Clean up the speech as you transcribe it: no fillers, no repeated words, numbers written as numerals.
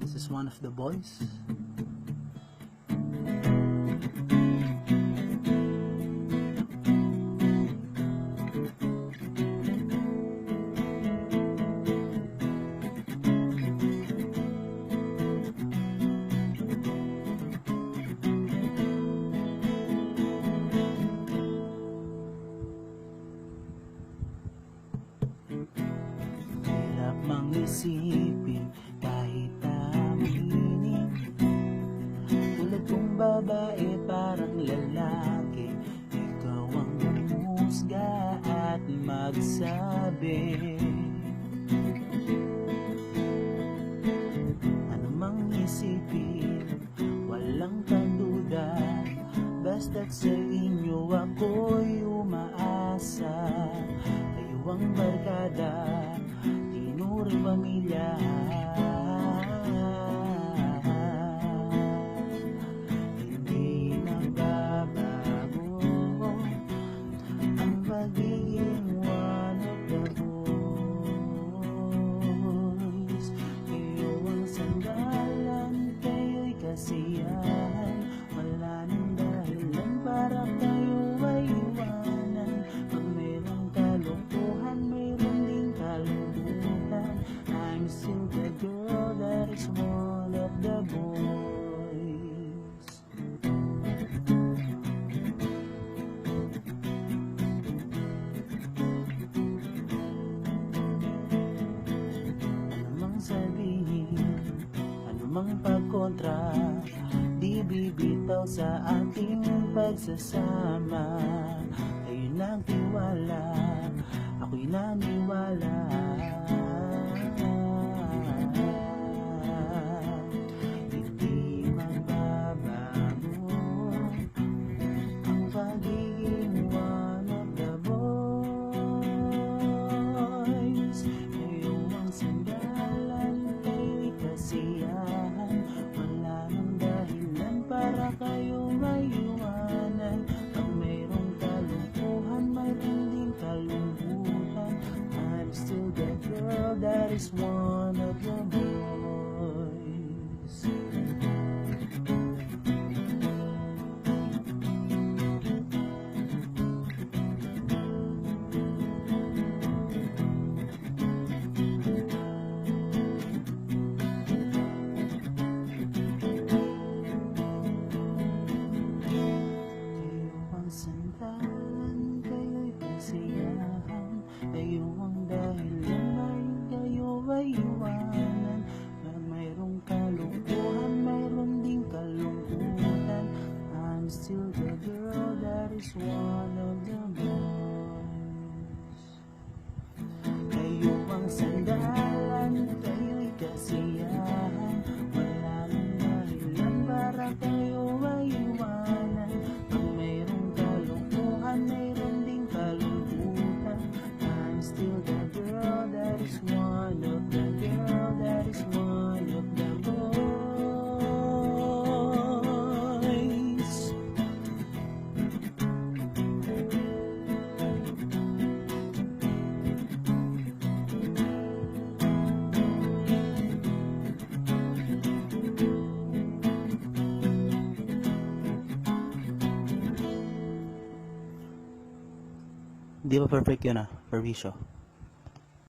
This is one of the boys. Hirap mang isipin kahit aminin, tulad kong babae parang lalaki, ikaw ang humusga at magsabi. Ano mang isipin, walang kaduda, basta't sa inyo ako'y umaasa. Kayo ang barkada, tinuring pamilya. Hindi nagbabago ang pagiging one of the boys. Kayo ang sandalan, kayo'y kasiyahan, wala nang dahilan para kayo ay iwanan. Pag mayroong kalungkuhan, mayroon ding kalungkutan. I'm still the girl that is one of the boys. Ano mang sabihin, ano mang pagkontra, di bibitaw sa ating pagsasama. Kayo nagtiwala, ako'y naniwala. Hindi magbabago ang pagiging one of the boys. Kayo ang sandalan, kayo'y kasiyahan, wala nang dahilan para kayo maiwanan. Pag mayroong kalungkuhan, mayroon ding kalungkutan. I'm still the girl that is one of the boys. Sandalan, kayo'y kasiyahan, kayo ang dahilan, kayo ay iwanan. Pag mayroong kalungkuhan, mayroon ding kalungkutan. I'm still the girl that is one of the boys. Kayo ang sandalan, kayo'y kasiyahan, wala nang dahilan para kayo ay iwanan. Pag mayroong kalungkuhan, mayroon ding kalungkutan. I'm still the girl that is one of the girl that is one of the boys. Di ba perfect yun, perwisyo?